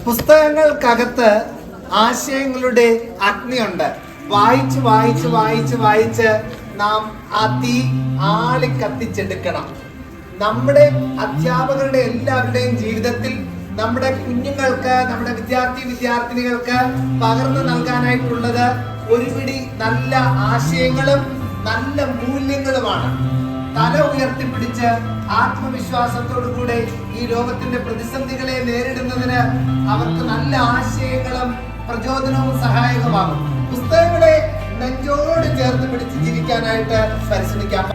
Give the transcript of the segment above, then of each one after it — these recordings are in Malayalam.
പുസ്തകങ്ങൾക്കകത്ത് ആശയങ്ങളുടെ അഗ്നിയുണ്ട്. വായിച്ച് വായിച്ച് വായിച്ച് വായിച്ച് നാം ആ തീ ആളി കത്തിച്ചെടുക്കണം. നമ്മുടെ അധ്യാപകരുടെ എല്ലാവരുടെയും ജീവിതത്തിൽ നമ്മുടെ കുഞ്ഞുങ്ങൾക്ക്, നമ്മുടെ വിദ്യാർത്ഥിനികൾക്ക് പകർന്നു നൽകാനായിട്ടുള്ളത് ഒരു പിടി നല്ല ആശയങ്ങളും നല്ല മൂല്യങ്ങളുമാണ്. തല ഉയർത്തിപ്പിടിച്ച് ആത്മവിശ്വാസത്തോടുകൂടെ ഈ ലോകത്തിന്റെ പ്രതിസന്ധികളെ നേരിടുന്നതിന് അവർക്ക് നല്ല ആശയങ്ങളും പ്രചോദനവും സഹായകമാകും. പുസ്തകങ്ങളെ നെഞ്ചോട് ചേർത്ത് പിടിച്ച് ജീവിക്കാനായിട്ട് പരിശ്രമിക്കാം.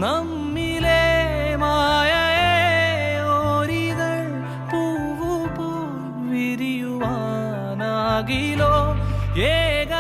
നമ്മിലെ മായയെ ഓരിതൾ പൂവു പോൽ വിരിയുവാനാകിലോ ഏക